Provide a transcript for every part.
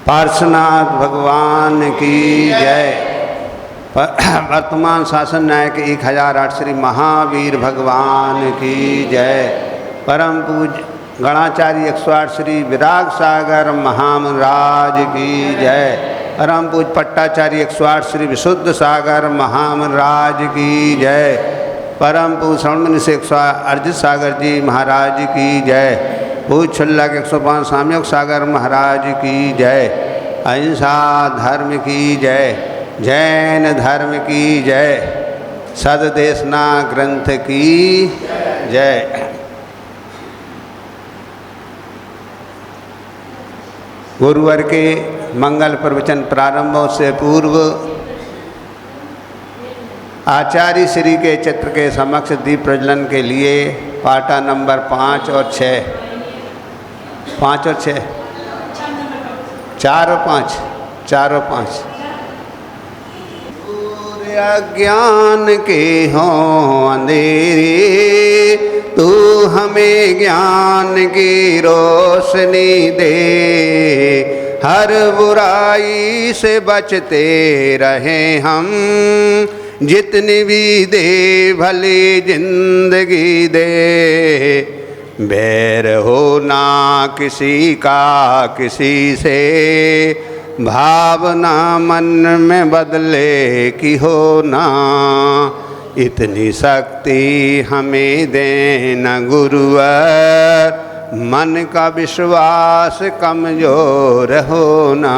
पार्श्वनाथ भगवान की जय। वर्तमान शासन नायक 1008 श्री महावीर भगवान की जय। परम पूज्य गणाचार्य 108 श्री विराग सागर महामराज की जय। परम पूज्य पट्टाचार्य 108 श्री विशुद्ध सागर महामराज की जय। परम पूज्य श्रवण से 108 अर्जित सागर जी महाराज की जय। पूज्य छुल्ला के 105 साम्योग सागर महाराज की जय। अहिंसा धर्म की जय। जैन धर्म की जय। सददेशना ग्रंथ की जय। गुरुवार के मंगल प्रवचन प्रारंभ से पूर्व आचार्य श्री के चित्र के समक्ष दीप प्रज्वलन के लिए पाटा नंबर 5 और 6, 5 और 6, 4 और 5, 4 और 5 अज्ञान के हों अंधेरे, तू हमें ज्ञान की रोशनी दे। हर बुराई से बचते रहे हम, जितनी भी दे भली जिंदगी दे। बैर हो ना किसी का किसी से, भावना मन में बदले की हो ना। इतनी शक्ति हमें देना गुरुवर, मन का विश्वास कमजोर होना।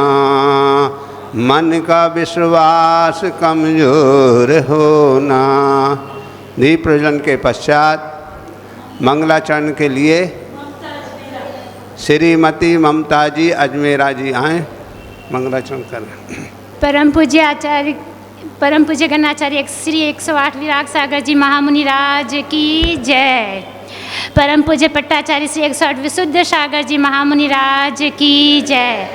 मन का विश्वास कमजोर होना। दीप प्रज्वलन के पश्चात मंगलाचरण के लिए श्रीमती ममता जी अजमेरा जी आए मंगलाचरण कर। परम पूज्य गणाचार्य श्री 108 विराग सागर जी महामुनि राज की जय। परम पूज्य पट्टाचार्य श्री 108 विशुद्ध सागर जी महामुनि राज की जय।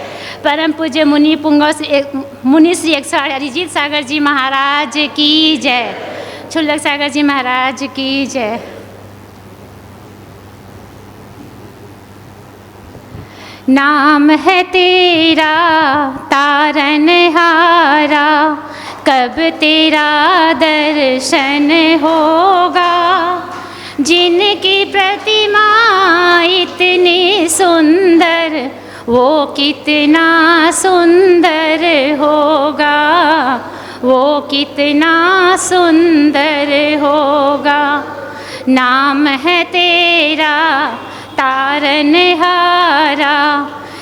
परम पूज्य मुनि पुंगव मुनि श्री 108 अरिजीत सागर जी महाराज की जय। छुल्लक सागर जी महाराज की जय। नाम है तेरा तारनहारा, कब तेरा दर्शन होगा। जिनकी प्रतिमा इतनी सुंदर, वो कितना सुंदर होगा। वो कितना सुंदर होगा। नाम है तेरा तारनहारा,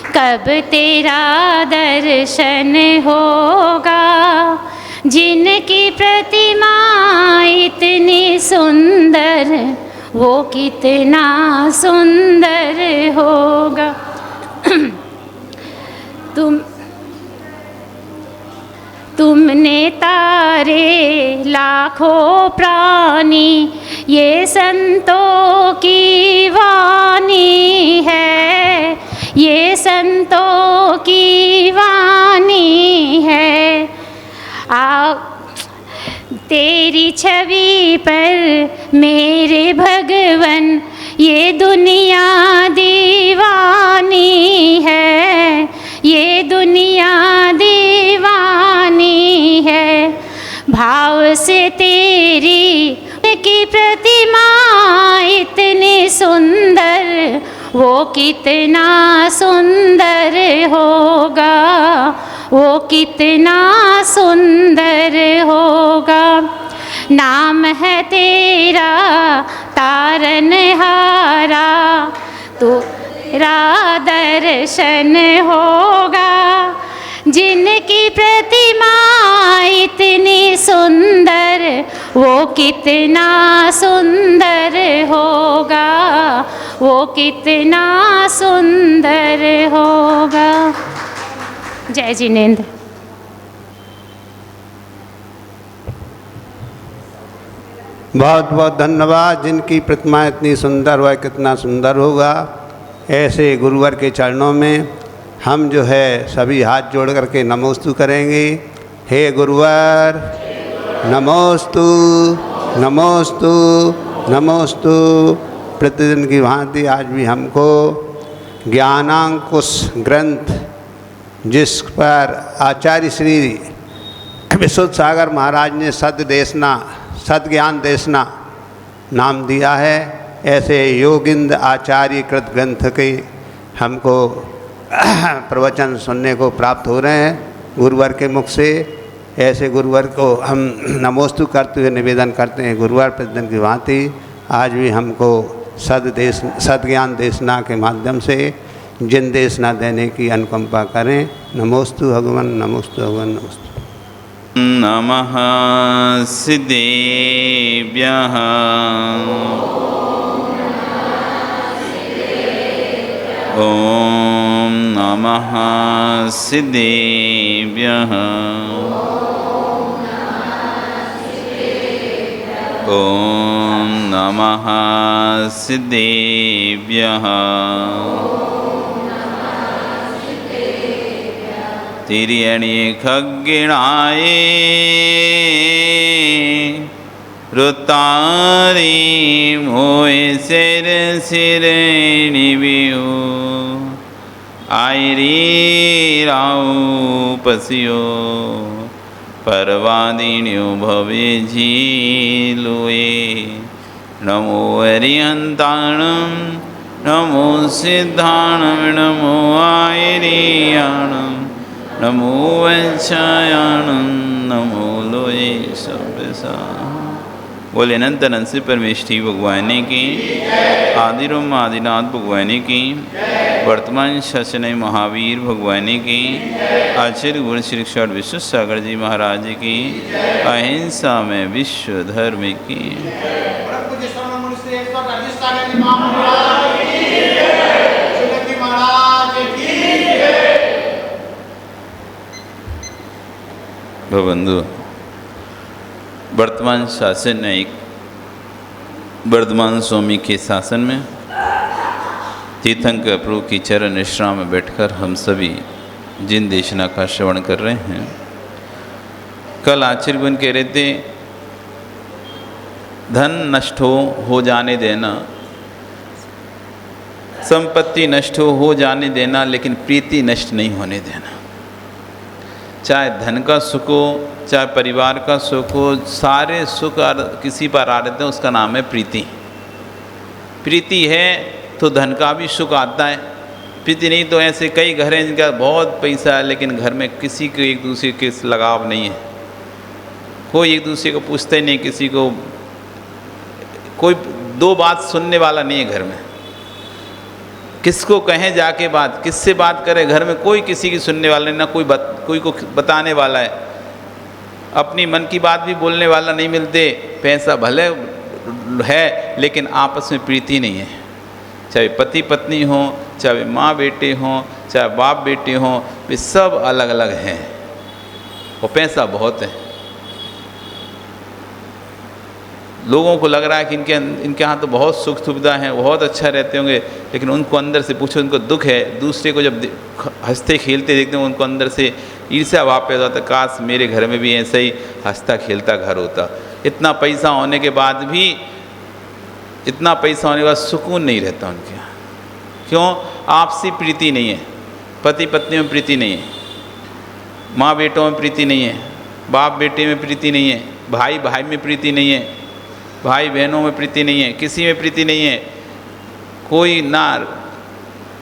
कब तेरा दर्शन होगा। जिनकी प्रतिमा इतनी सुंदर, वो कितना सुंदर होगा। तुमने तारे लाखों प्राणी, ये संतों की वाणी है। ये संतों की वाणी है। तेरी छवि पर मेरे भगवन, ये दुनिया दीवानी है। ये दुनिया दीवानी है। भाव से तेरी की प्रतिमा इतनी सुंदर, वो कितना सुंदर होगा। वो कितना सुंदर होगा। नाम है तेरा तारनहारा, तो तेरा दर्शन होगा। जिनकी प्रतिमा इतनी सुंदर, वो कितना सुंदर होगा। वो कितना सुंदर होगा। जय जिनेंद्र। बहुत बहुत धन्यवाद। जिनकी प्रतिमा इतनी सुंदर वह कितना सुंदर होगा। ऐसे गुरुवर के चरणों में हम जो है सभी हाथ जोड़ करके नमोस्तु करेंगे। हे गुरुवर नमोस्तु नमोस्तु नमोस्तु। प्रतिदिन की भांति आज भी हमको ज्ञानांकुश ग्रंथ जिस पर आचार्य श्री विशुद्ध सागर महाराज ने सद्देशना सद्ज्ञान देशना नाम दिया है, ऐसे योगिंद्र आचार्य कृत ग्रंथ के हमको प्रवचन सुनने को प्राप्त हो रहे हैं गुरुवर के मुख से। ऐसे गुरुवर को हम नमोस्तु करते हुए निवेदन करते हैं, गुरुवार प्रतिदिन की भांति आज भी हमको सद्ज्ञान देशना के माध्यम से जिन देशना देने की अनुकंपा करें। नमोस्तु भगवान, नमोस्तु भगवान, नमोस्तु। नमः सिद्धेभ्यः ॐ नमः सिद्धेभ्यः ॐ नमः सिद्धेभ्यः तिर्यणि खग्गिणाय रुतारी मोय सिर सिरेणिवियो आयरी राव पसियो परवादिन्यो भवे झीलुए नमो हरिहंताणं नमो सिद्धाणं नमो आयरियाणं नमो वंशायाणं नमो लोये सबसा। बोले अनंत अनंत से परमेष्ठी भगवान की, आदिरोम आदिनाथ भगवान की, वर्तमान शासन महावीर भगवान की, आचार्य गुरु श्री क्षण विश्व सागर जी महाराज की, अहिंसा में विश्व धर्म की। बंधु, वर्तमान शासन में एक वर्धमान स्वामी के शासन में तीर्थंकर प्रभु की चरण विश्राम में बैठकर हम सभी जिन देशना का श्रवण कर रहे हैं। कल आचार्य गुण कह रहे थे धन नष्ट हो जाने देना, संपत्ति नष्ट हो जाने देना, लेकिन प्रीति नष्ट नहीं होने देना। चाहे धन का सुख हो, चाहे परिवार का सुख हो, सारे सुख किसी पर आ रहते हैं, उसका नाम है प्रीति। प्रीति है तो धन का भी सुख आता है, प्रीति नहीं तो ऐसे कई घर हैं जिनका बहुत पैसा है लेकिन घर में किसी को एक दूसरे के लगाव नहीं है, कोई एक दूसरे को पूछते नहीं, किसी को कोई दो बात सुनने वाला नहीं है घर में। किसको कहें जाके बात, किससे बात करें, घर में कोई किसी की सुनने वाला नहीं, ना कोई को बताने वाला है, अपनी मन की बात भी बोलने वाला नहीं मिलते। पैसा भले है लेकिन आपस में प्रीति नहीं है, चाहे पति पत्नी हो, चाहे माँ बेटे हों, चाहे बाप बेटे हों, वे सब अलग अलग हैं और पैसा बहुत है। लोगों को लग रहा है कि इनके यहाँ तो बहुत सुख सुविधा है, बहुत अच्छा रहते होंगे, लेकिन उनको अंदर से पूछो, उनको दुख है। दूसरे को जब हंसते खेलते देखते हैं उनको अंदर से ईर्ष्या भाव पैदा होता है, काश मेरे घर में भी ऐसा ही हंसता खेलता घर होता। इतना पैसा होने के बाद भी, इतना पैसा होने के बाद सुकून नहीं रहता उनके यहाँ। क्यों? आपसी प्रीति नहीं है, पति पत्नी में प्रीति नहीं है, माँ बेटों में प्रीति नहीं है, बाप बेटे में प्रीति नहीं है, भाई भाई में प्रीति नहीं है, भाई बहनों में प्रीति नहीं है, किसी में प्रीति नहीं है। कोई ना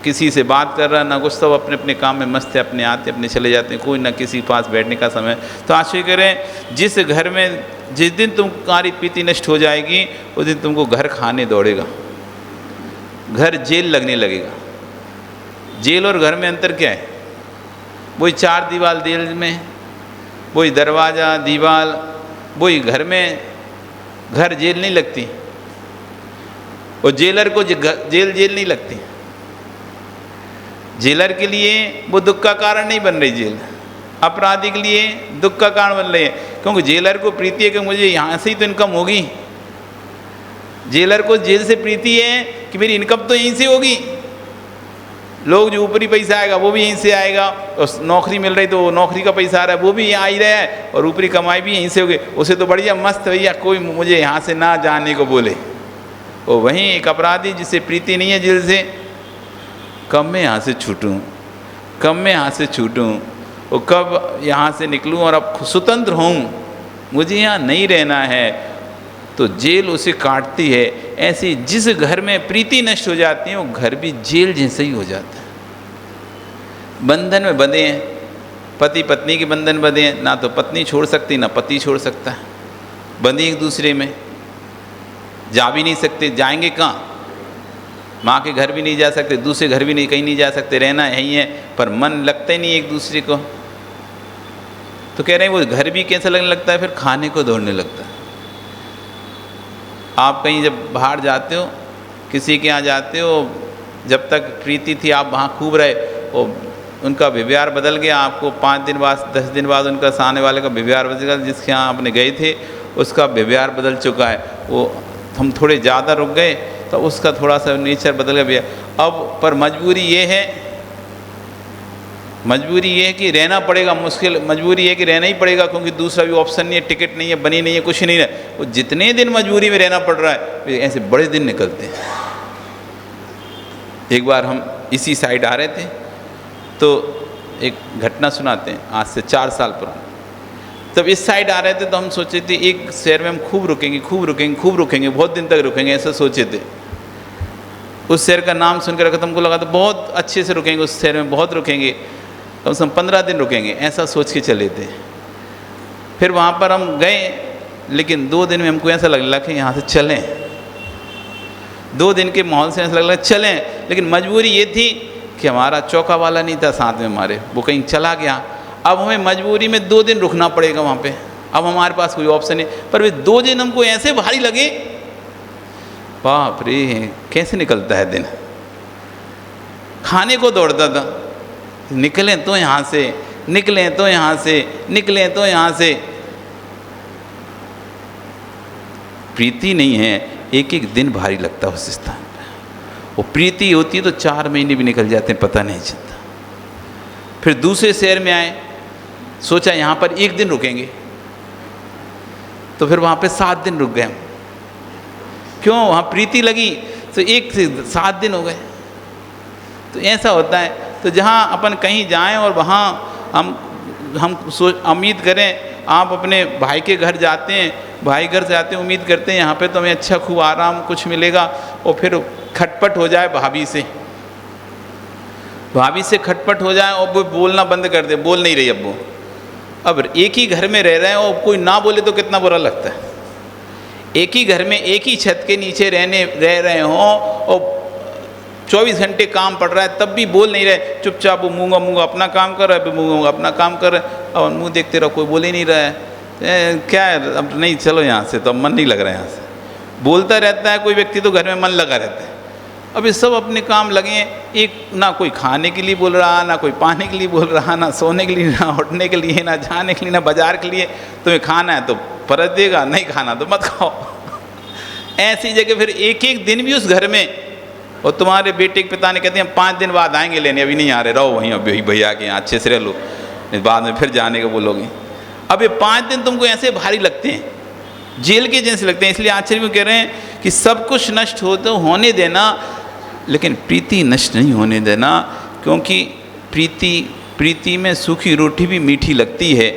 किसी से बात कर रहा, ना कुछ, सब अपने अपने काम में मस्त है, अपने आते अपने चले जाते हैं, कोई ना किसी के पास बैठने का समय। तो आशा करें जिस घर में जिस दिन तुम्हारी प्रीति नष्ट हो जाएगी उस दिन तुमको घर खाने दौड़ेगा, घर जेल लगने लगेगा। जेल और घर में अंतर क्या है? वही चार दीवार जेल में, वही दरवाज़ा दीवार, वही घर में। घर जेल नहीं लगती और जेलर को जेल नहीं लगती। जेलर के लिए वो दुख का कारण नहीं बन रही जेल, अपराधी के लिए दुख का कारण बन रही है, क्योंकि जेलर को प्रीति है कि मुझे यहाँ से ही तो इनकम होगी। जेलर को जेल से प्रीति है कि मेरी इनकम तो यहीं से होगी, लोग जो ऊपरी पैसा आएगा वो भी यहीं से आएगा, और नौकरी मिल रही तो नौकरी का पैसा आ रहा है वो भी यहाँ आ ही रहा है, और ऊपरी कमाई भी यहीं से होगी। उसे तो बढ़िया मस्त भैया, कोई मुझे यहाँ से ना जाने को बोले। और वहीं एक अपराधी जिसे प्रीति नहीं है जेल से, कब मैं यहाँ से छूटूँ, कब मैं यहाँ से छूटूँ और कब यहाँ से निकलूँ और अब स्वतंत्र हूँ, मुझे यहाँ नहीं रहना है। तो जेल उसे काटती है। ऐसे जिस घर में प्रीति नष्ट हो जाती है वो घर भी जेल जैसे ही हो जाता है। बंधन में बंधे हैं, पति पत्नी के बंधन बंधे हैं, ना तो पत्नी छोड़ सकती ना पति छोड़ सकता है, बंधे एक दूसरे में, जा भी नहीं सकते। जाएंगे कहाँ? माँ के घर भी नहीं जा सकते, दूसरे घर भी नहीं, कहीं नहीं जा सकते, रहना यहीं है, पर मन लगता ही नहीं एक दूसरे को। तो कह रहे हैं वो घर भी कैसा लगने लगता है, फिर खाने को दौड़ने लगता है। आप कहीं जब बाहर जाते हो, किसी के यहाँ जाते हो, जब तक प्रीति थी आप वहाँ खूब रहे, और उनका व्यवहार बदल गया, आपको 5 दिन बाद 10 दिन बाद उनका सामने वाले का व्यवहार बदल गया, जिसके यहाँ आपने गए थे उसका व्यवहार बदल चुका है। वो हम थोड़े ज़्यादा रुक गए तो उसका थोड़ा सा नेचर बदल गया। अब पर मजबूरी ये है कि रहना पड़ेगा, मुश्किल मजबूरी है कि रहना ही पड़ेगा, क्योंकि दूसरा भी ऑप्शन नहीं है, टिकट नहीं है, बनी नहीं है, कुछ नहीं है। वो जितने दिन मजबूरी में रहना पड़ रहा है ऐसे बड़े दिन निकलते हैं। एक बार हम इसी साइड आ रहे थे तो एक घटना सुनाते हैं, आज से 4 साल पुराना। तब इस साइड आ रहे थे तो हम सोचे थे एक शहर में हम खूब रुकेंगे, बहुत दिन तक रुकेंगे, ऐसा सोचे थे। उस शहर का नाम सुनकर रखा, हमको लगा तो बहुत अच्छे से रुकेंगे, उस शहर में बहुत रुकेंगे, कम से कम 15 दिन रुकेंगे, ऐसा सोच के चले थे। फिर वहाँ पर हम गए, लेकिन 2 दिन में हमको ऐसा लगने लगा कि यहाँ से चलें। 2 दिन के माहौल से ऐसा लग रहा चलें, लेकिन मजबूरी ये थी कि हमारा चौका वाला नहीं था साथ में हमारे, वो कहीं चला गया। अब हमें मजबूरी में 2 दिन रुकना पड़ेगा वहाँ पे, अब हमारे पास कोई ऑप्शन नहीं। पर वे 2 दिन हमको ऐसे भारी लगे, बाप रे कैसे निकलता है दिन। खाने को दौड़ता था, निकलें तो यहाँ से, निकलें तो यहाँ से, निकलें तो यहाँ से। प्रीति नहीं है, एक एक दिन भारी लगता है उस स्थान पर। वो प्रीति होती है तो 4 महीने भी निकल जाते हैं, पता नहीं चलता। फिर दूसरे शहर में आए, सोचा यहाँ पर 1 दिन रुकेंगे, तो फिर वहाँ पे 7 दिन रुक गए हम। क्यों? वहाँ प्रीति लगी तो 1 से 7 दिन हो गए। तो ऐसा होता है। तो जहाँ अपन कहीं जाएं और वहाँ हम उम्मीद करें, आप अपने भाई के घर जाते हैं, भाई घर से जाते हैं, उम्मीद करते हैं यहाँ पे तो हमें अच्छा खूब आराम कुछ मिलेगा, और फिर खटपट हो जाए भाभी से खटपट हो जाए और वो बोलना बंद कर दे, बोल नहीं रही अब वो। अब एक ही घर में रह रहे हैं और कोई ना बोले तो कितना बुरा लगता है। एक ही घर में एक ही छत के नीचे रह रहे हों और 24 घंटे काम पड़ रहा है, तब भी बोल नहीं रहे, चुपचाप वो मूंगा अपना काम कर रहा है, मूंगा अपना काम कर रहा है, और मुँह देखते रहो, कोई बोल ही नहीं रहा है। क्या है, अब नहीं, चलो यहाँ से, तो अब मन नहीं लग रहा है यहाँ से। बोलता रहता है कोई व्यक्ति तो घर में मन लगा रहता है। अब ये सब अपने काम लगे हैं, एक ना कोई खाने के लिए बोल रहा, ना कोई पाने के लिए बोल रहा, ना सोने के लिए, ना उठने के लिए, ना जाने के लिए, ना बाजार के लिए। तुम्हें खाना है तो परत देगा, नहीं खाना तो मत खाओ। ऐसी जगह फिर एक एक दिन भी उस घर में, और तुम्हारे बेटे के पिता ने कहते हैं 5 दिन बाद आएंगे लेने, अभी नहीं आ रहे, रहो वहीं अभी भैया के यहाँ अच्छे से रह लो, बाद में फिर जाने का बोलोगे। अब ये 5 दिन तुमको ऐसे भारी लगते हैं, जेल के जैसे लगते हैं। इसलिए आचार्य भी कह रहे हैं कि सब कुछ नष्ट हो तो होने देना, लेकिन प्रीति नष्ट नहीं होने देना, क्योंकि प्रीति में सूखी रोटी भी मीठी लगती है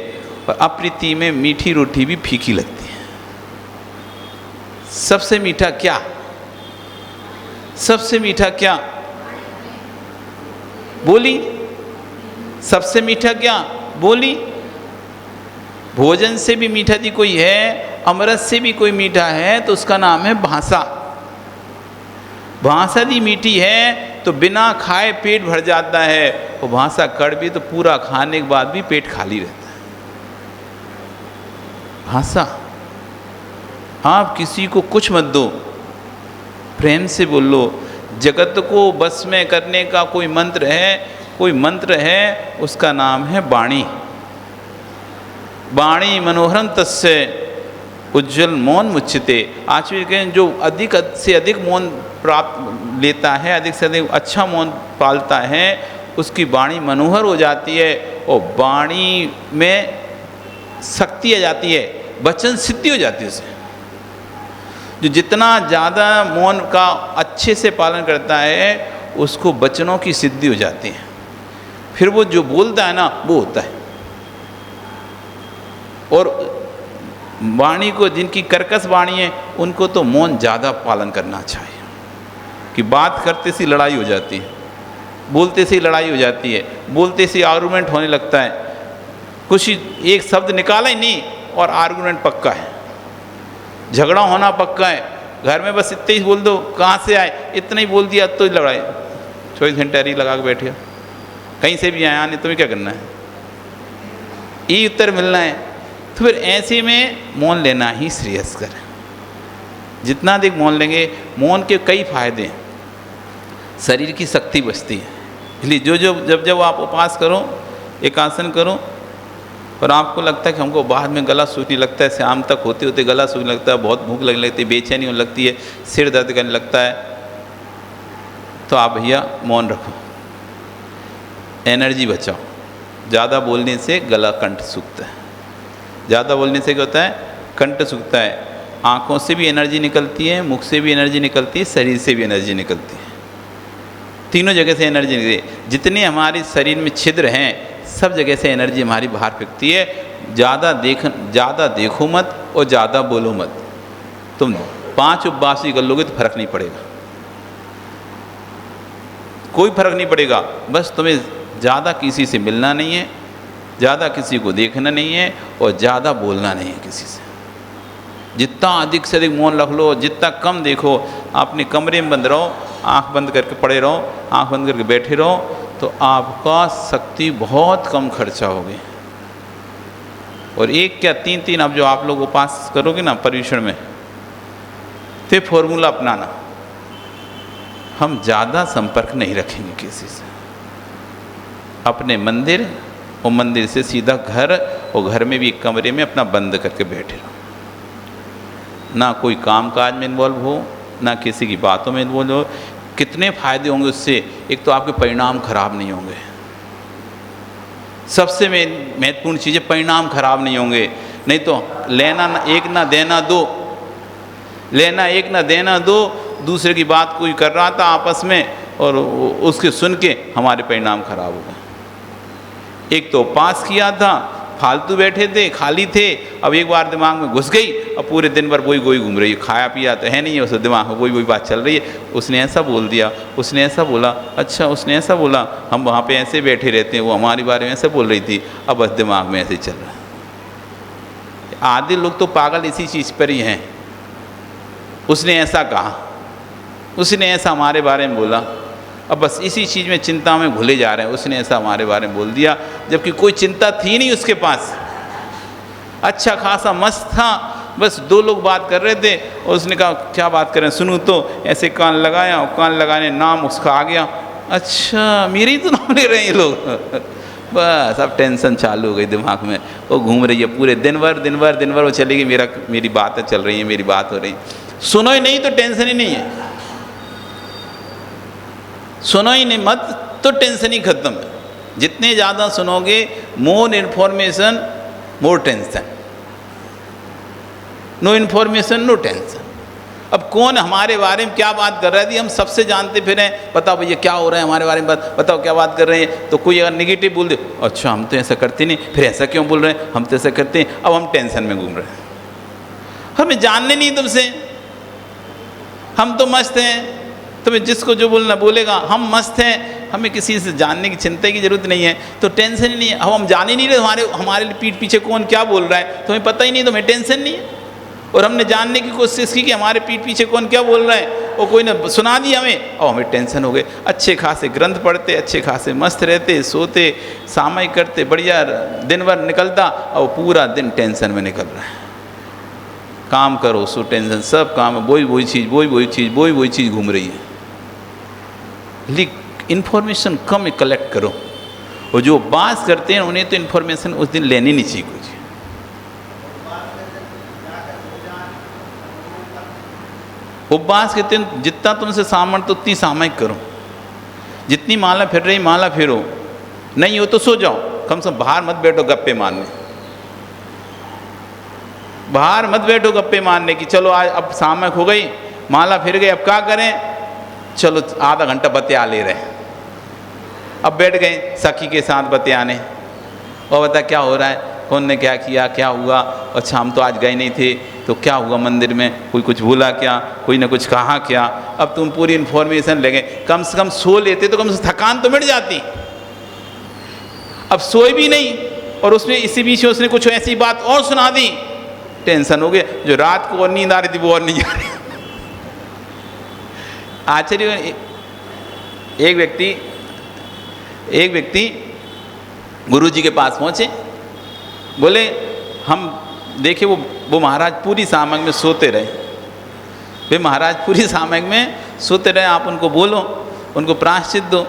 और अप्रीति में मीठी रोटी भी फीकी लगती है। सबसे मीठा क्या? सबसे मीठा क्या? बोली। सबसे मीठा क्या? बोली। भोजन से भी मीठा यदि कोई है, अमृत से भी कोई मीठा है, तो उसका नाम है भाषा। भाषा यदि मीठी है तो बिना खाए पेट भर जाता है, और भाषा कड़वी तो पूरा खाने के बाद भी पेट खाली रहता है। भाषा, आप किसी को कुछ मत दो, प्रेम से बोलो। जगत को बस में करने का कोई मंत्र है, उसका नाम है वाणी। वाणी मनोहरम तस्य उज्जवल मौन मुच्यते। आचार्य कहें जो अधिक से अधिक मौन प्राप्त लेता है, अधिक से अधिक अच्छा मौन पालता है, उसकी वाणी मनोहर हो जाती है, और वाणी में शक्ति आ जाती है, वचन सिद्धि हो जाती है उसे। जो जितना ज़्यादा मौन का अच्छे से पालन करता है, उसको वचनों की सिद्धि हो जाती है। फिर वो जो बोलता है ना वो होता है। और वाणी को, जिनकी कर्कश वाणी है, उनको तो मौन ज़्यादा पालन करना चाहिए, कि बात करते से लड़ाई हो जाती है, बोलते से लड़ाई हो जाती है, बोलते से आर्गूमेंट होने लगता है, कुछ एक शब्द निकाला ही नहीं और आर्गूमेंट पक्का है, झगड़ा होना पक्का है। घर में बस इतने ही बोल दो, कहाँ से आए, इतना ही बोल दिया तो लड़ाई, 24 घंटे अरी लगा के बैठे हो, कहीं से भी आया नहीं, तुम्हें क्या करना है, ये उत्तर मिलना है। तो फिर ऐसे में मौन लेना ही श्रेयस्कर है। जितना अधिक मौन लेंगे, मौन के कई फायदे हैं, शरीर की शक्ति बचती है। इसलिए जब आप उपवास करो, एकासन करो, और आपको लगता है कि हमको बाद में गला सूखने लगता है, शाम तक होते होते गला सूखने लगता है, बहुत भूख लगने लगती है, बेचैनी होने लगती है, सिर दर्द करने लगता है, तो आप भैया मौन रखो, एनर्जी बचाओ। ज़्यादा बोलने से गला कंठ सूखता है, ज़्यादा बोलने से क्या होता है, कंठ सूखता है। आँखों से भी एनर्जी निकलती है, मुख से भी एनर्जी निकलती है, शरीर से भी एनर्जी निकलती है, तीनों जगह से एनर्जी निकलती है। जितने हमारे शरीर में छिद्र हैं, सब जगह से एनर्जी हमारी बाहर फेंकती है। ज़्यादा देखो मत और ज़्यादा बोलो मत। तुम 5 उपवास ही कर लोगे तो फर्क नहीं पड़ेगा, कोई फर्क नहीं पड़ेगा। बस तुम्हें ज़्यादा किसी से मिलना नहीं है, ज़्यादा किसी को देखना नहीं है, और ज़्यादा बोलना नहीं है किसी से। जितना अधिक से अधिक मौन रख लो, जितना कम देखो, अपने कमरे में बंद रहो, आँख बंद करके पड़े रहो, आँख बंद करके बैठे रहो, तो आपका शक्ति बहुत कम खर्चा होगी। और 1 क्या 3 अब जो आप लोग उपास करोगे ना पर्युषण में, तो फॉर्मूला अपनाना, हम ज़्यादा संपर्क नहीं रखेंगे किसी से। अपने मंदिर, और मंदिर से सीधा घर, और घर में भी एक कमरे में अपना बंद करके बैठे रहो। ना कोई काम काज में इन्वॉल्व हो, ना किसी की बातों में इन्वॉल्व हो। कितने फ़ायदे होंगे उससे? एक तो आपके परिणाम खराब नहीं होंगे, सबसे महत्वपूर्ण चीज़ है, परिणाम खराब नहीं होंगे। नहीं तो लेना एक ना देना दो, लेना एक ना देना दो, दूसरे की बात कोई कर रहा था आपस में, और उसके सुन के हमारे परिणाम खराब हो गए। एक तो पास किया था, फालतू बैठे थे, खाली थे, अब एक बार दिमाग में घुस गई, अब पूरे दिन भर वही घूम रही है, खाया पिया तो है नहीं है, उस दिमाग में वही बात चल रही है। उसने ऐसा बोल दिया, उसने ऐसा बोला, अच्छा उसने ऐसा बोला, हम वहाँ पे ऐसे बैठे रहते हैं, वो हमारे बारे में ऐसे बोल रही थी, अब बस दिमाग में ऐसे चल रहा है। आधे लोग तो पागल इसी चीज़ पर ही हैं, उसने ऐसा कहा, उसने ऐसा हमारे बारे में बोला, अब बस इसी चीज़ में चिंता में भूले जा रहे हैं, उसने ऐसा हमारे बारे में बोल दिया, जबकि कोई चिंता थी नहीं उसके पास। अच्छा खासा मस्त था, बस 2 लोग बात कर रहे थे, और उसने कहा क्या बात कर रहे हैं, सुनूं तो, ऐसे कान लगाया, और कान लगाने नाम उसका आ गया, अच्छा मेरे ही तो नाम ले रहे हैं ये लोग। बस अब टेंशन चालू हो गई दिमाग में, वो घूम रही है पूरे दिन भर वो चलेगी, मेरी बातें चल रही हैं, मेरी बात हो रही, सुनो ही नहीं तो टेंशन ही नहीं है, सुनो ही नहीं मत तो टेंशन ही खत्म है। जितने ज़्यादा सुनोगे, more information more tension, no information no tension. अब कौन हमारे बारे में क्या बात कर रहा है, हम सबसे जानते फिरें, बताओ भैया क्या हो रहा है हमारे बारे में, बताओ क्या बात कर रहे हैं। तो कोई अगर निगेटिव बोल दे, अच्छा हम तो ऐसा करते नहीं, फिर ऐसा क्यों बोल रहे हैं, हम तो ऐसा करते हैं, अब हम टेंशन में घूम रहे हैं, हमें जानने नहीं तुमसे, हम तो मस्त हैं, तुम्हें जिसको जो बोलना बोलेगा, हम मस्त हैं, हमें किसी से जानने की चिंता की जरूरत नहीं है, तो टेंशन ही नहीं है। अब हम जान ही नहीं रहे हमारे पीठ पीछे कौन क्या बोल रहा है, तुम्हें पता ही नहीं, तुम्हें टेंशन नहीं है। और हमने जानने की कोशिश की कि हमारे पीठ पीछे कौन क्या बोल रहा है, और कोई ने सुना दिया हमें, और हमें टेंशन हो गए। अच्छे खासे ग्रंथ पढ़ते, अच्छे खासे मस्त रहते, सोते, सामायिक करते, बढ़िया दिन भर निकलता, और पूरा दिन टेंशन में निकल रहा है। काम करो सो टेंशन, सब काम वही चीज़ घूम रही है। इन्फॉर्मेशन कम कलेक्ट करो, और जो बात करते हैं उन्हें तो इन्फॉर्मेशन उस दिन लेनी नहीं चाहिए कुछ। उपवास के दिन जितना तुमसे सामर्थ्य उतनी सामायिक करो, जितनी माला फिर रही माला फिरो, नहीं हो तो सो जाओ, कम से कम बाहर मत बैठो गप्पे मारने, बाहर मत बैठो गप्पे मारने की, चलो आज अब सामायिक हो गई, माला फिर गई, अब क्या करें, चलो आधा घंटा बतिया ले रहे, अब बैठ गए सखी के साथ बतियाने, और बता क्या हो रहा है, कौन ने क्या किया, क्या हुआ, अच्छा हम तो आज गए नहीं थे, तो क्या हुआ मंदिर में, कोई कुछ बोला क्या, कोई ने कुछ कहा क्या। अब तुम पूरी इन्फॉर्मेशन ले गए। कम से कम सो लेते तो कम से थकान तो मिट जाती। अब सोए भी नहीं, और उसमें इसी बीच में उसने कुछ ऐसी बात और सुना दी, टेंशन हो गया। जो रात को और नींद आ रही थी वो और नहीं आ रही। आश्चर्य, एक व्यक्ति गुरु जी के पास पहुँचे, बोले हम देखे वो महाराज पूरी सामग में सोते रहे। वे महाराज पूरी सामग में सोते रहे, आप उनको बोलो, उनको प्रायश्चित दो।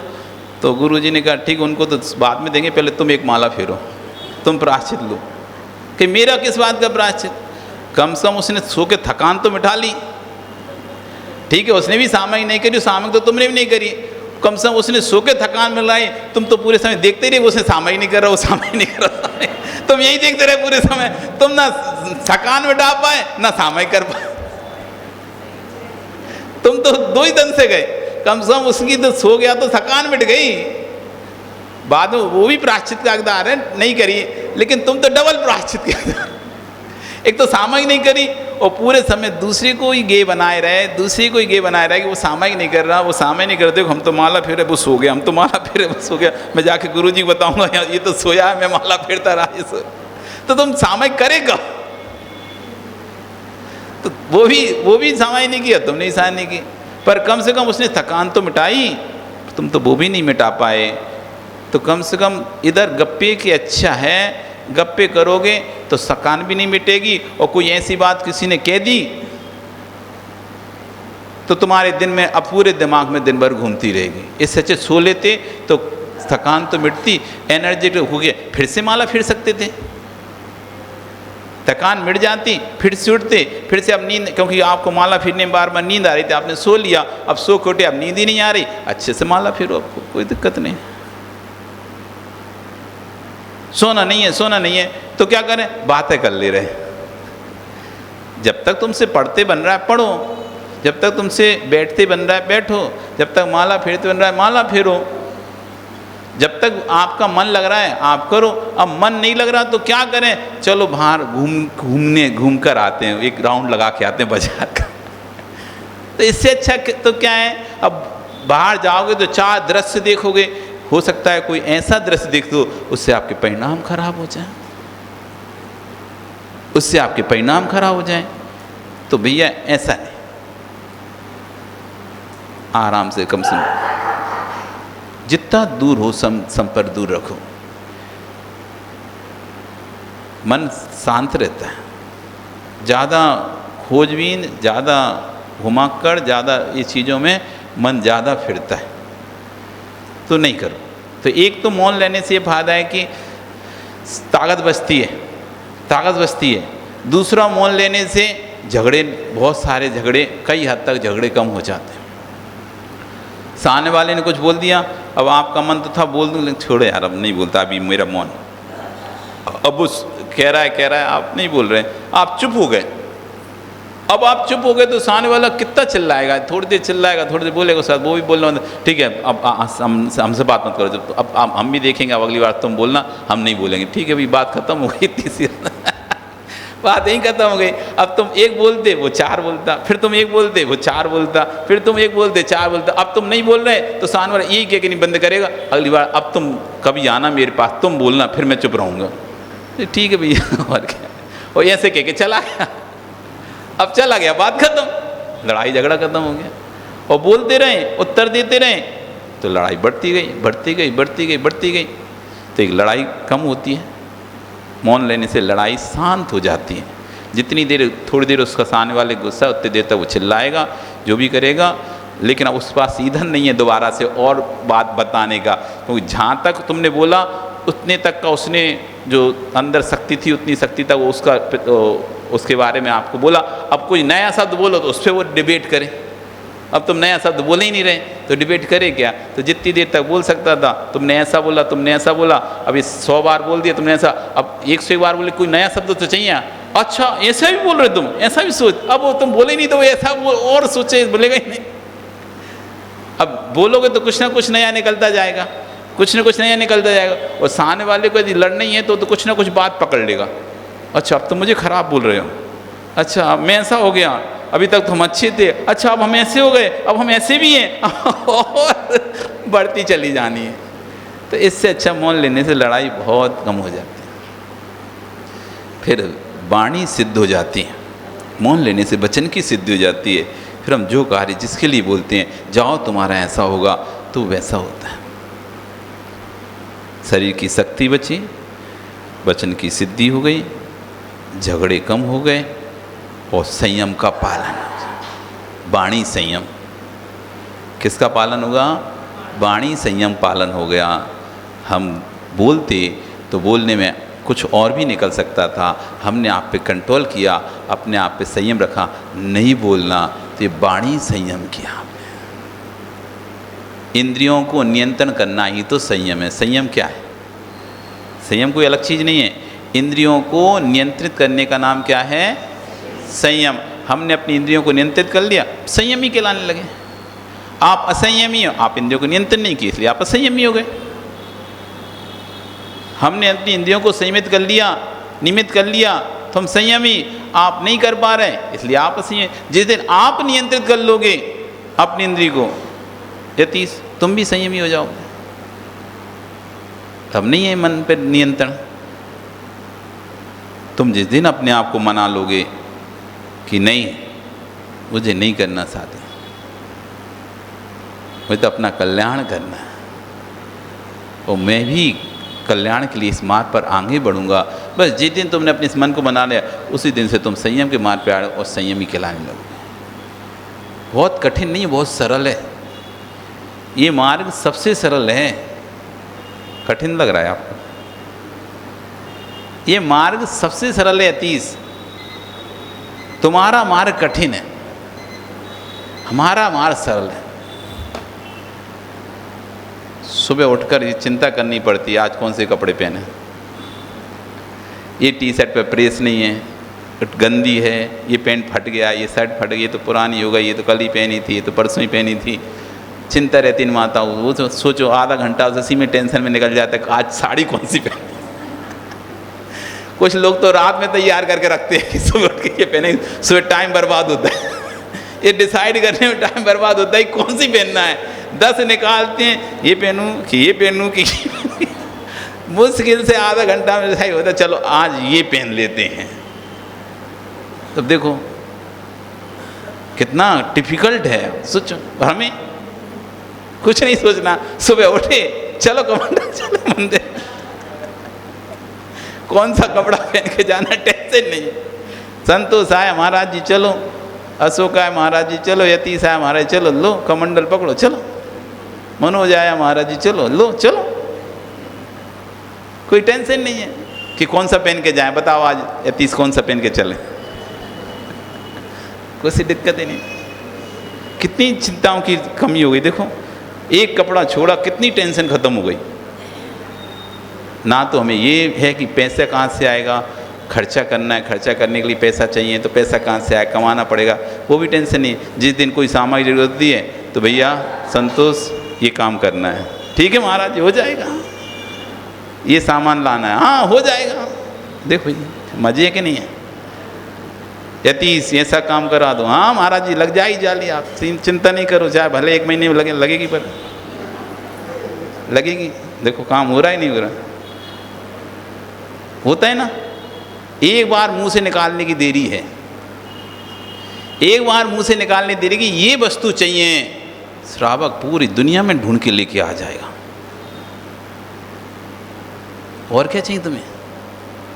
तो गुरु जी ने कहा ठीक, उनको तो बाद में देंगे, पहले तुम एक माला फेरो, तुम प्रायश्चित लो। कि मेरा किस बात का प्रायश्चित, कम से कम उसने सो के थकान तो मिटा ली। ठीक है, उसने भी सामग नहीं करी, सामग तो तुमने भी नहीं करी, कम से कम उसने सो के थकान मिलाई। तुम तो पूरे समय देखते रहे, उसने सामग नहीं कर रहा, वो सामग नहीं कर रहा, तुम यही देखते रहे पूरे समय। तुम ना थकान मिटा पाए ना सामग कर पाए, तुम तो दो ही दन से गए। कम से कम उसकी तो सो गया तो थकान मिट गई, बाद में वो भी प्रायश्चित का हकदार है, नहीं करी, लेकिन तुम तो डबल प्रायश्चित के हकदार। एक तो सामयिक नहीं करी और पूरे समय दूसरे को ही गे बनाए रहे, दूसरे को ही गे बनाए रहे कि वो सामयिक नहीं कर रहा, वो सामयिक नहीं करते, हम तो माला फेरे वो सो गया, हम तो माला फेरे वो सो गया, मैं जाके गुरुजी को बताऊंगा यार ये तो सोया है, मैं माला फेरता रहा ये सो। तो तुम सामयिक करेगा, तो वो भी सामयिक नहीं किया, तुमने ही सामयिक नहीं की, पर कम से कम उसने थकान तो मिटाई, तुम तो वो भी नहीं मिटा पाए। तो कम से कम इधर गप्पे की अच्छा है, गप्पे करोगे तो थकान भी नहीं मिटेगी, और कोई ऐसी बात किसी ने कह दी तो तुम्हारे दिन में अब पूरे दिमाग में दिन भर घूमती रहेगी। इससे अच्छे सो लेते तो थकान तो मिटती, एनर्जेटिक हो गया, फिर से माला फिर सकते थे, थकान मिट जाती, फिर से उठते, फिर से अब नींद, क्योंकि आपको माला फिरने में बार बार नींद आ रही थी, आपने सो लिया, अब सो के उठे, अब नींद ही नहीं आ रही, अच्छे से माला फिरो, आपको कोई दिक्कत नहीं। सोना नहीं है तो क्या करें, बातें कर ले रहे। जब तक तुमसे पढ़ते बन रहा है पढ़ो, जब तक तुमसे बैठते बन रहा है बैठो, जब तक माला फेरते बन रहा है माला फेरो, जब तक आपका मन लग रहा है आप करो। अब मन नहीं लग रहा तो क्या करें, चलो बाहर घूम कर आते हैं, एक राउंड लगा के आते हैं बाजार का। तो इससे अच्छा तो क्या है, अब बाहर जाओगे तो चार दृश्य देखोगे, हो सकता है कोई ऐसा दृश्य देख दो उससे आपके परिणाम खराब हो जाए, उससे आपके परिणाम खराब हो जाए। तो भैया ऐसा नहीं, आराम से, कम से कम जितना दूर हो सम पर दूर रखो, मन शांत रहता है। ज़्यादा खोजबीन, ज़्यादा घुमाक्कड़, ज़्यादा ये चीज़ों में मन ज़्यादा फिरता है, तो नहीं करो। तो एक तो मौन लेने से ये फायदा है कि ताकत बचती है। दूसरा मौन लेने से झगड़े, बहुत सारे झगड़े, कई हद तक झगड़े कम हो जाते हैं। सामने वाले ने कुछ बोल दिया, अब आपका मन तो था बोल दूं, लेकिन छोड़ो यार अब नहीं बोलता, अभी मेरा मौन। अब उस कह रहा है आप नहीं बोल रहे, आप चुप हो गए। अब आप चुप हो गए तो सामने वाला कितना चिल्लाएगा, थोड़ी देर चिल्लाएगा, थोड़ी देर बोलेगा, साथ वो भी बोलना, ठीक है अब हमसे बात मत करो, जब तो अब हम भी देखेंगे, अब अगली बार तुम बोलना, हम नहीं बोलेंगे, ठीक है अभी बात खत्म हो गई। तीसरी बात यहीं खत्म हो गई। अब तुम एक बोलते वो चार बोलता, फिर तुम एक बोलते वो चार बोलता, फिर तुम एक बोलते चार बोलता। अब तुम नहीं बोल रहे तो सामने वाला यही कह के नहीं बंद करेगा, अगली बार अब तुम कभी आना मेरे पास, तुम बोलना, फिर मैं चुप रहूँगा। ठीक है भैया, और क्या, और ऐसे कह के चला गया। अब चला गया, बात खत्म, लड़ाई झगड़ा खत्म हो गया। और बोलते रहे, उत्तर देते रहे, तो लड़ाई बढ़ती गई। तो एक लड़ाई कम होती है, मौन लेने से लड़ाई शांत हो जाती है। जितनी देर, थोड़ी देर उसका सामने वाले गुस्सा, उतनी देर तक वो चिल्लाएगा, जो भी करेगा, लेकिन अब उस पास ईंधन नहीं है दोबारा से और बात बताने का, क्योंकि जहाँ तक तुमने बोला उतने तक का उसने जो अंदर शक्ति थी, उतनी शक्ति तक वो उसके बारे में आपको बोला। अब कोई नया शब्द बोलो तो उस पर वो डिबेट करे। अब तुम नया शब्द बोले ही नहीं रहे तो डिबेट करे क्या। तो जितनी देर तक बोल सकता था, तुमने ऐसा बोला, अभी 100 बार बोल दिया तुमने ऐसा, अब 101 बार बोले, कोई नया शब्द तो चाहिए। अच्छा ऐसा भी बोल रहे तुम, ऐसा भी सोच, अब वो तुम बोले नहीं तो वो ऐसा और सोचे, बोलेगा ही नहीं। अब बोलोगे तो कुछ ना कुछ नया निकलता जाएगा। कुछ ना कुछ नया निकलता जाएगा। और सामने वाले को यदि लड़ना ही है तो कुछ ना कुछ बात पकड़ लेगा। अच्छा अब तो मुझे खराब बोल रहे हो, अच्छा अब मैं ऐसा हो गया, अभी तक तो हम अच्छे थे, अच्छा अब हम ऐसे हो गए, अब हम ऐसे भी हैं और बढ़ती चली जानी है। तो इससे अच्छा मौन लेने से लड़ाई बहुत कम हो जाती है, फिर वाणी सिद्ध हो जाती है, मौन लेने से वचन की सिद्धि हो जाती है। फिर हम जो कार्य जिसके लिए बोलते हैं, जाओ तुम्हारा ऐसा होगा, तो वैसा होता है। शरीर की शक्ति बची, वचन की सिद्धि हो गई, झगड़े कम हो गए और संयम का पालन। वाणी संयम किसका पालन होगा? वाणी संयम पालन हो गया। हम बोलते तो बोलने में कुछ और भी निकल सकता था, हमने आप पे कंट्रोल किया, अपने आप पे संयम रखा, नहीं बोलना, तो ये वाणी संयम किया आपने। इंद्रियों को नियंत्रण करना ही तो संयम है। संयम क्या है? संयम कोई अलग चीज़ नहीं है। इंद्रियों को नियंत्रित करने का नाम क्या है? संयम। हमने अपनी इंद्रियों को नियंत्रित कर लिया, संयमी कहलाने लगे। आप असंयमी हो, आप इंद्रियों को नियंत्रण नहीं किए, इसलिए आप असंयमी हो गए। हमने अपनी इंद्रियों को संयमित कर लिया, नियमित कर लिया, तो हम संयमी। आप नहीं कर पा रहे, इसलिए आप असंयमी। जिस दिन आप नियंत्रित कर लोगे अपनी इंद्रिय को, यतीश तुम भी संयमी हो जाओगे। तब नहीं है मन पर नियंत्रण। तुम जिस दिन अपने आप को मना लोगे कि नहीं मुझे नहीं करना शादी, मुझे तो अपना कल्याण करना है और मैं भी कल्याण के लिए इस मार्ग पर आगे बढ़ूंगा, बस जिस दिन तुमने अपने इस मन को बना लिया, उसी दिन से तुम संयम के मार्ग पर आए और संयमी कहलाने लगोगे। बहुत कठिन नहीं, बहुत सरल है। ये मार्ग सबसे सरल है। कठिन लग रहा है आपको? ये मार्ग सबसे सरल है अतीश। तुम्हारा मार्ग कठिन है, हमारा मार्ग सरल है। सुबह उठकर ये चिंता करनी पड़ती है आज कौन से कपड़े पहने, ये टी शर्ट पे प्रेस नहीं है, गंदी है, ये पैंट फट गया, ये शर्ट फट गई, ये तो पुरानी हो गई, ये तो कल ही पहनी थी, ये तो परसों ही पहनी थी। चिंता रहती इन माताओं, वो तो सोचो आधा घंटा उसी में टेंशन में निकल जाता है आज साड़ी कौन सी पहनी। कुछ लोग तो रात में तैयार करके रखते हैं कि सुबह उठ के ये पहने, सुबह टाइम बर्बाद होता है ये डिसाइड करने में टाइम बर्बाद होता है कौन सी पहनना है। 10 निकालते हैं, ये पहनूं कि ये पहनूं कि मुश्किल से आधा घंटा में डिसाइड होता है चलो आज ये पहन लेते हैं। तब देखो कितना डिफिकल्ट है। सोचो, हमें कुछ नहीं सोचना, सुबह उठे चलो कमांडर चलो मंदिर, कौन सा कपड़ा पहन के जाना टेंशन नहीं। संतोष आए महाराज जी चलो, अशोक आए महाराज जी चलो, यतीश आए महाराज चलो, लो कमंडल पकड़ो चलो, मनोज आया महाराज जी चलो, लो चलो। कोई टेंशन नहीं है कि कौन सा पहन के जाए। बताओ आज यतीश कौन सा पहन के चले, कोई दिक्कत ही नहीं। कितनी चिंताओं की कमी हो गई। देखो एक कपड़ा छोड़ा कितनी टेंशन खत्म हो गई। ना तो हमें ये है कि पैसा कहाँ से आएगा, खर्चा करना है, खर्चा करने के लिए पैसा चाहिए, तो पैसा कहाँ से आए, कमाना पड़ेगा, वो भी टेंशन नहीं। जिस दिन कोई सामान की जरूरत होती है तो भैया संतोष ये काम करना है, ठीक है महाराज हो जाएगा, ये सामान लाना है, हाँ हो जाएगा। देखो ये मजे के नहीं है। यतीश ऐसा काम करा दो, हाँ महाराज जी लग जाएगी जाली, आप चिंता नहीं करो, चाहे भले 1 महीने में लगेगी पर लगेगी। देखो काम हो रहा ही नहीं हो रहा। होता है ना, एक बार मुंह से निकालने की देरी है, एक बार मुंह से निकालने देरी कि ये वस्तु चाहिए, श्रावक पूरी दुनिया में ढूंढ के लेके आ जाएगा। और क्या चाहिए तुम्हें?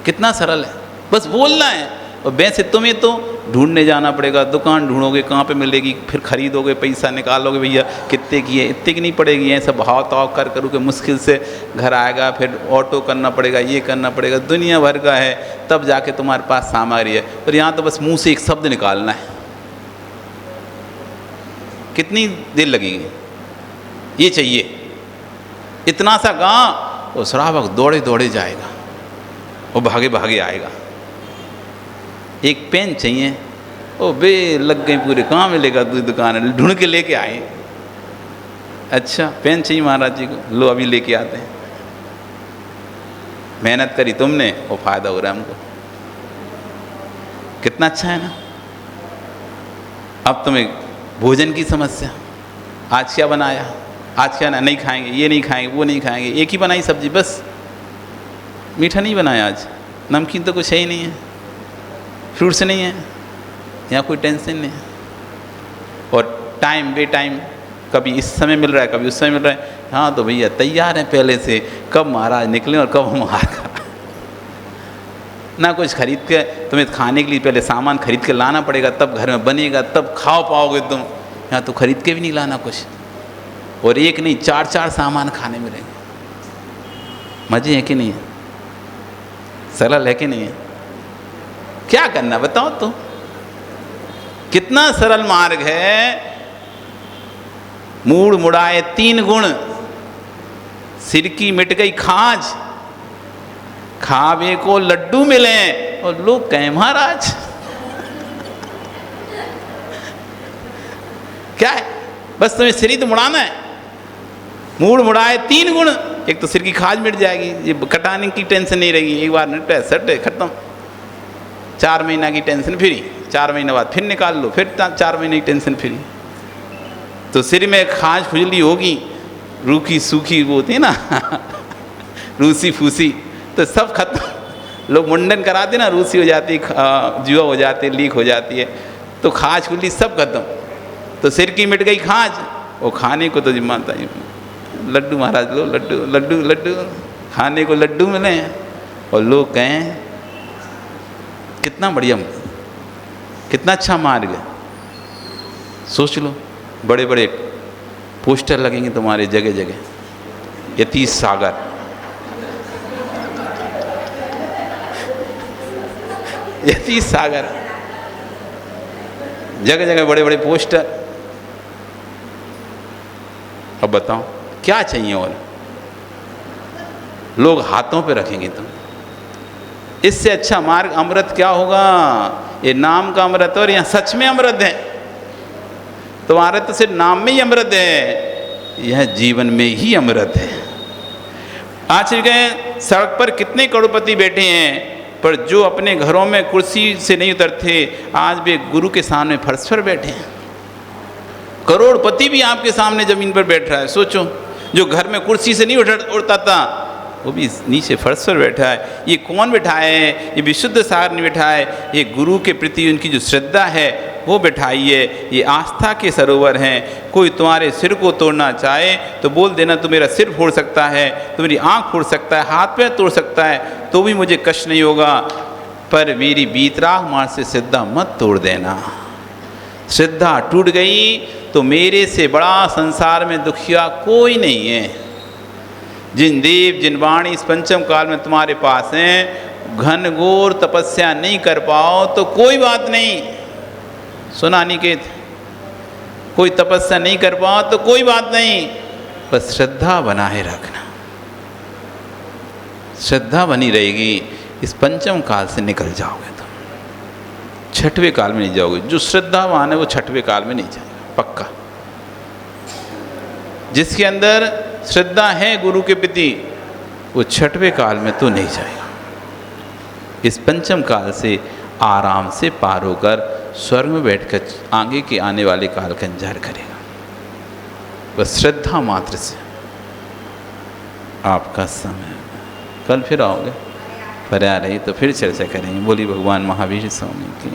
कितना सरल है, बस बोलना है। और वैसे तुम्हें तो ढूंढने जाना पड़ेगा, दुकान ढूंढोगे कहाँ पे मिलेगी, फिर खरीदोगे, पैसा निकालोगे, भैया कितने की है, इतने की नहीं पड़ेगी, ऐसा भाव ताव कर करो कि मुश्किल से घर आएगा, फिर ऑटो करना पड़ेगा, ये करना पड़ेगा, दुनिया भर का है, तब जाके तुम्हारे पास सामग्री है। पर यहाँ तो बस मुंह से एक शब्द निकालना है, कितनी देर लगेगी, ये चाहिए, इतना सा गाँव, वो श्रावक दौड़े दौड़े जाएगा, वो भागे भागे आएगा। एक पेन चाहिए, ओ बे लग गई पूरे, कहाँ मिलेगा, दूसरी दुकान है, ढूंढ के लेके आए। अच्छा पेन चाहिए महाराज जी को, लो अभी लेके आते हैं। मेहनत करी तुमने, वो फायदा हो रहा है हमको। कितना अच्छा है ना। अब तुम्हें भोजन की समस्या, आज क्या बनाया, आज क्या नहीं खाएंगे, ये नहीं खाएंगे, वो नहीं खाएंगे, एक ही बनाई सब्जी बस, मीठा नहीं बनाया आज, नमकीन तो कुछ है ही नहीं है, फ्रूट्स नहीं है, यहाँ कोई टेंशन नहीं है। और टाइम बे टाइम, कभी इस समय मिल रहा है, कभी उस समय मिल रहा है। हाँ तो भैया तैयार हैं पहले से, कब महाराज निकले और कब हम आ गए। ना कुछ खरीद के, तुम्हें खाने के लिए पहले सामान खरीद के लाना पड़ेगा, तब घर में बनेगा, तब खाओ पाओगे तुम। यहाँ तो खरीद के भी नहीं लाना कुछ, और एक नहीं 4-4 सामान खाने मिलेंगे। मजे है कि नहीं है, सरल है कि नहीं है। क्या करना बताओ तो, कितना सरल मार्ग है। मूड मुड़ाए 3 गुण, सिर की मिट गई खाज, खावे को लड्डू मिले, और लोग कहें महाराज। क्या है, बस तुम्हें सिर ही तो मुड़ाना है। मूड मुड़ाए 3 गुण, एक तो सिर की खाज मिट जाएगी, ये कटाने की टेंशन नहीं रहेगी, एक बार निपटे सटे खत्म। 4 महीना की टेंशन फ्री, 4 महीने बाद फिर निकाल लो, फिर 4 महीने की टेंशन फ्री। तो सिर में खाज खुजली होगी, रूखी सूखी वो होती है ना रूसी फूसी, तो सब खत्म। लोग मुंडन कराते ना, रूसी हो जाती है, जुआ हो जाती है, लीक हो जाती है, तो खाज खुजली सब खत्म। तो सिर की मिट गई खाज, वो खाने को तो जिम्माता है लड्डू महाराज, लो लड्डू लड्डू लड्डू, खाने को लड्डू मिले, और लोग कहें कितना बढ़िया, कितना अच्छा मार्ग है। सोच लो, बड़े बड़े पोस्टर लगेंगे तुम्हारे जगह जगह, यतीश सागर, यतीश सागर, जगह जगह बड़े बड़े पोस्टर। अब बताओ क्या चाहिए और, लोग हाथों पे रखेंगे तुम। इससे अच्छा मार्ग अमृत क्या होगा। ये नाम का अमृत, और यहाँ सच में अमृत है। तुम्हारे तो सिर्फ नाम में ही अमृत है, यह जीवन में ही अमृत है। आज गए सड़क पर कितने करोड़पति बैठे हैं, पर जो अपने घरों में कुर्सी से नहीं उतरते, आज भी गुरु के सामने फर्श पर बैठे हैं। करोड़पति भी आपके सामने जमीन पर बैठ रहा है। सोचो, जो घर में कुर्सी से नहीं उठता था, वो भी नीचे फर्श पर बैठा है। ये कौन बैठाए है, ये विशुद्ध सागर ने बैठाए, ये गुरु के प्रति उनकी जो श्रद्धा है वो बैठाई है। ये आस्था के सरोवर हैं। कोई तुम्हारे सिर को तोड़ना चाहे तो बोल देना, तू मेरा सिर फोड़ सकता है, तू मेरी आँख फोड़ सकता है, हाथ पैर तोड़ सकता है, तो भी मुझे कष्ट नहीं होगा, पर मेरी बीतराग मार्ग से श्रद्धा मत तोड़ देना। श्रद्धा टूट गई तो मेरे से बड़ा संसार में दुखिया कोई नहीं है। जिन देव जिन वाणी इस पंचम काल में तुम्हारे पास हैं, घन घोर तपस्या नहीं कर पाओ तो कोई बात नहीं। सुना निकेत, कोई तपस्या नहीं कर पाओ तो कोई बात नहीं, बस श्रद्धा बनाए रखना। श्रद्धा बनी रहेगी, इस पंचम काल से निकल जाओगे तुम, छठवें काल में नहीं जाओगे। जो श्रद्धावान है वो छठवें काल में नहीं जाएगा पक्का। जिसके अंदर श्रद्धा है गुरु के प्रति, वो छठवें काल में तो नहीं जाएगा। इस पंचम काल से आराम से पार होकर स्वर्ग में बैठकर आगे के आने वाले काल का इंतजार करेगा। बस श्रद्धा मात्र से आपका समय। कल फिर आओगे, पर आ रही तो फिर चर्चा करेंगे। बोली भगवान महावीर स्वामी की।